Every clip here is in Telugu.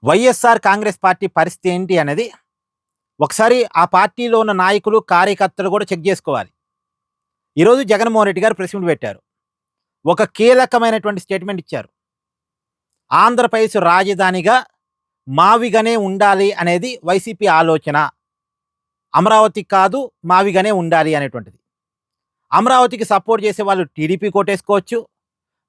వైఎస్ఆర్ కాంగ్రెస్ పార్టీ పరిస్థితి ఏంటి అనేది ఒకసారి ఆ పార్టీలో ఉన్న నాయకులు, కార్యకర్తలు కూడా చెక్ చేసుకోవాలి. ఈరోజు జగన్మోహన్ రెడ్డి గారు ప్రెస్ మీట్ పెట్టారు. ఒక కీలకమైనటువంటి స్టేట్మెంట్ ఇచ్చారు. ఆంధ్రప్రదేశ్ రాజధానిగా మావిగానే ఉండాలి అనేది వైసీపీ ఆలోచన. అమరావతి కాదు, మావిగానే ఉండాలి అనేటువంటిది. అమరావతికి సపోర్ట్ చేసే వాళ్ళు టీడీపీ కోటేసుకోవచ్చు.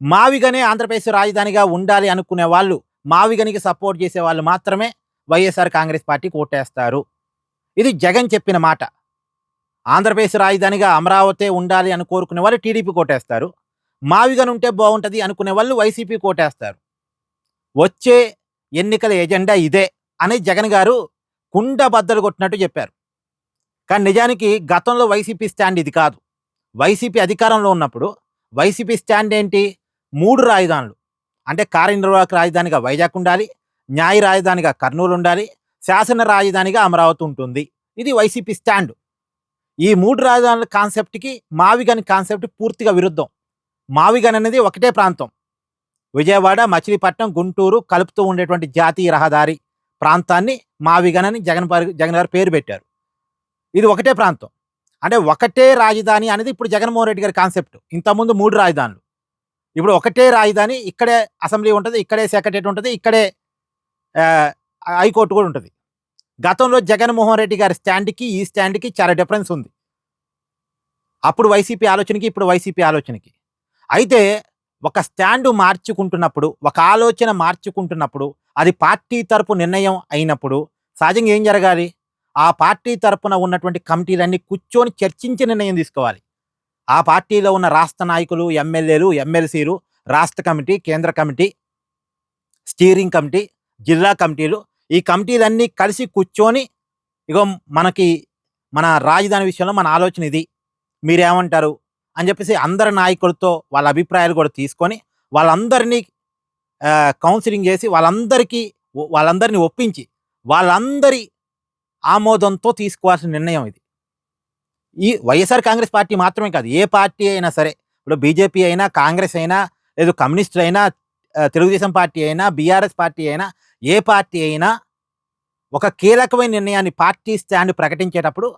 మావిగానే ఆంధ్రప్రదేశ్ రాజధానిగా ఉండాలి అనుకునే వాళ్ళు, మావిగనికి సపోర్ట్ చేసే వాళ్ళు మాత్రమే వైఎస్ఆర్ కాంగ్రెస్ పార్టీకి ఓటేస్తారు. ఇది జగన్ చెప్పిన మాట. ఆంధ్రప్రదేశ్ రాజధానిగా అమరావతి ఉండాలి అని కోరుకునే వాళ్ళు టీడీపీ కోటేస్తారు. మావిగన్ ఉంటే బాగుంటుంది అనుకునే వాళ్ళు వైసీపీ కోటేస్తారు. వచ్చే ఎన్నికల ఎజెండా ఇదే అని జగన్ గారు కుండ బద్దలు కొట్టినట్టు చెప్పారు. కానీ నిజానికి గతంలో వైసీపీ స్టాండ్ ఇది కాదు. వైసీపీ అధికారంలో ఉన్నప్పుడు వైసీపీ స్టాండ్ ఏంటి? 3 రాజధానులు. అంటే కార్యనిర్వాహక రాజధానిగా వైజాగ్ ఉండాలి, న్యాయ రాజధానిగా కర్నూలు ఉండాలి, శాసన రాజధానిగా అమరావతి ఉంటుంది. ఇది వైసీపీ స్టాండ్. ఈ 3 రాజధానుల కాన్సెప్ట్కి మావిగన్ కాన్సెప్ట్ పూర్తిగా విరుద్ధం. మావిగన్ అనేది ఒకటే ప్రాంతం. విజయవాడ, మచిలీపట్నం, గుంటూరు కలుపుతూ ఉండేటువంటి జాతీయ రహదారి ప్రాంతాన్ని మావిగన్ అని జగన్ గారు పేరు పెట్టారు. ఇది ఒకటే ప్రాంతం. అంటే ఒకటే రాజధాని అనేది ఇప్పుడు జగన్మోహన్ రెడ్డి గారి కాన్సెప్ట్. ఇంతకుముందు 3 రాజధానులు. ఇప్పుడు ఒకటే రాజధాని. ఇక్కడే అసెంబ్లీ ఉంటుంది, ఇక్కడే సెక్రటరియట్ ఉంటుంది, ఇక్కడే హైకోర్టు కూడా ఉంటుంది. గతంలో జగన్మోహన్ రెడ్డి గారి స్టాండ్కి ఈ స్టాండ్కి చాలా డిఫరెన్స్ ఉంది. అప్పుడు వైసీపీ ఆలోచనకి, ఇప్పుడు వైసీపీ ఆలోచనకి. అయితే ఒక స్టాండు మార్చుకుంటున్నప్పుడు, ఒక ఆలోచన మార్చుకుంటున్నప్పుడు, అది పార్టీ తరపు నిర్ణయం అయినప్పుడు సహజంగా ఏం జరగాలి? ఆ పార్టీ తరపున ఉన్నటువంటి కమిటీలన్నీ కూర్చొని చర్చించి నిర్ణయం తీసుకోవాలి. ఆ పార్టీలో ఉన్న రాష్ట్ర నాయకులు, ఎమ్మెల్యేలు, ఎమ్మెల్సీలు, రాష్ట్ర కమిటీ, కేంద్ర కమిటీ, స్టీరింగ్ కమిటీ, జిల్లా కమిటీలు, ఈ కమిటీలన్నీ కలిసి కూర్చొని ఇగో మన రాజధాని విషయంలో మన ఆలోచన ఇది, మీరేమంటారు అని చెప్పేసి అందరి నాయకులతో వాళ్ళ అభిప్రాయాలు కూడా తీసుకొని వాళ్ళందరినీ కౌన్సిలింగ్ చేసి వాళ్ళందరినీ ఒప్పించి వాళ్ళందరి ఆమోదంతో తీసుకోవాల్సిన నిర్ణయం ఇది. ఈ వైఎస్ఆర్ కాంగ్రెస్ పార్టీ మాత్రమే కాదు, ఏ పార్టీ అయినా సరే. ఇప్పుడు బీజేపీ అయినా, కాంగ్రెస్ అయినా, లేదు కమ్యూనిస్టులు అయినా, తెలుగుదేశం పార్టీ అయినా, బీఆర్ఎస్ పార్టీ అయినా, ఏ పార్టీ అయినా ఒక కీలకమైన నిర్ణయాన్ని పార్టీ స్టాండ్ ప్రకటించేటప్పుడు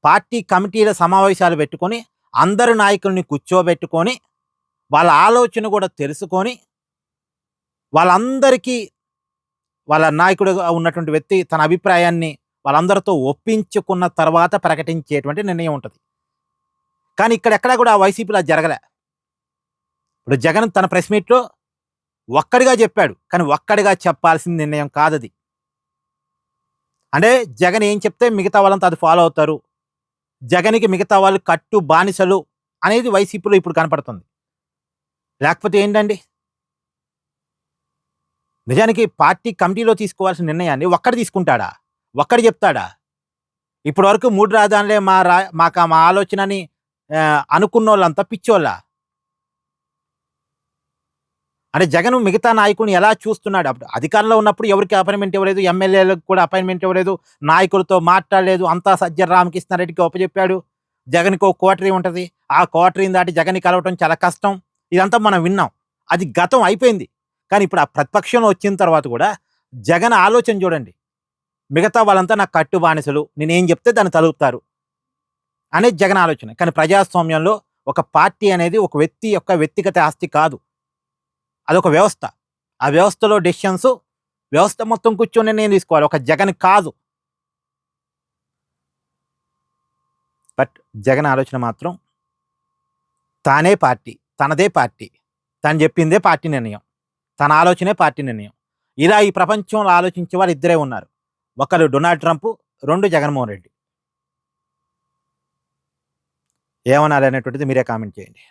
పార్టీ కమిటీల సమావేశాలు పెట్టుకొని అందరు నాయకుల్ని కూర్చోబెట్టుకొని వాళ్ళ ఆలోచన కూడా తెలుసుకొని వాళ్ళందరికీ వాళ్ళ నాయకుడుగా ఉన్నటువంటి వ్యక్తి తన అభిప్రాయాన్ని వాళ్ళందరితో ఒప్పించుకున్న తర్వాత ప్రకటించేటువంటి నిర్ణయం ఉంటుంది. కానీ ఇక్కడెక్కడా కూడా ఆ వైసీపీలో జరగలే. ఇప్పుడు జగన్ తన ప్రెస్ మీట్లో ఒక్కడిగా చెప్పాడు, కానీ ఒక్కడిగా చెప్పాల్సిన నిర్ణయం కాదది. అంటే జగన్ ఏం చెప్తే మిగతా వాళ్ళంతా అది ఫాలో అవుతారు, జగన్కి మిగతా వాళ్ళు కట్టు బానిసలు అనేది వైసీపీలో ఇప్పుడు కనపడుతుంది. లేకపోతే ఏంటండి? నిజానికి పార్టీ కమిటీలో తీసుకోవాల్సిన నిర్ణయాన్ని ఒక్కడు తీసుకుంటాడా? ఒక్కడు చెప్తాడా? ఇప్పటి వరకు 3 రాజధానులే మా ఆలోచనని అనుకున్నోళ్ళంతా పిచ్చోళ్ళ? అంటే జగన్ మిగతా నాయకుల్ని ఎలా చూస్తున్నాడు? అప్పుడు అధికారంలో ఉన్నప్పుడు ఎవరికి అపాయింట్మెంట్ ఇవ్వలేదు, ఎమ్మెల్యేలకు కూడా అపాయింట్మెంట్ ఇవ్వలేదు, నాయకులతో మాట్లాడలేదు, అంతా సజ్జల రామకృష్ణారెడ్డికి ఒప్పచెప్పాడు. జగన్కి ఒక కోటరీ ఉంటుంది, ఆ కోటరీని దాటి జగన్ని కలవటం చాలా కష్టం. ఇదంతా మనం విన్నాం. అది గతం అయిపోయింది. కానీ ఇప్పుడు ఆ ప్రతిపక్షంలో వచ్చిన తర్వాత కూడా జగన్ ఆలోచన చూడండి. మిగతా వాళ్ళంతా నాకు కట్టు బానిసలు, నేనేం చెప్తే దాన్ని తలుపుతారు అనేది జగన్ ఆలోచన. కానీ ప్రజాస్వామ్యంలో ఒక పార్టీ అనేది ఒక వ్యక్తి యొక్క వ్యక్తిగత ఆస్తి కాదు, అదొక వ్యవస్థ. ఆ వ్యవస్థలో డెసిషన్స్ వ్యవస్థ మొత్తం కూర్చొని నిర్ణయం తీసుకోవాలి, ఒక జగన్ కాదు. బట్ జగన్ ఆలోచన మాత్రం తానే పార్టీ, తనదే పార్టీ, తను చెప్పిందే పార్టీ నిర్ణయం, తన ఆలోచనే పార్టీ నిర్ణయం. ఇలా ఈ ప్రపంచంలో ఆలోచించే వాళ్ళు ఇద్దరే ఉన్నారు. ఒకరు డొనాల్డ్ ట్రంప్, 2 జగన్మోహన్ రెడ్డి. ఏమనాలి అనేటువంటిది మీరే కామెంట్ చేయండి.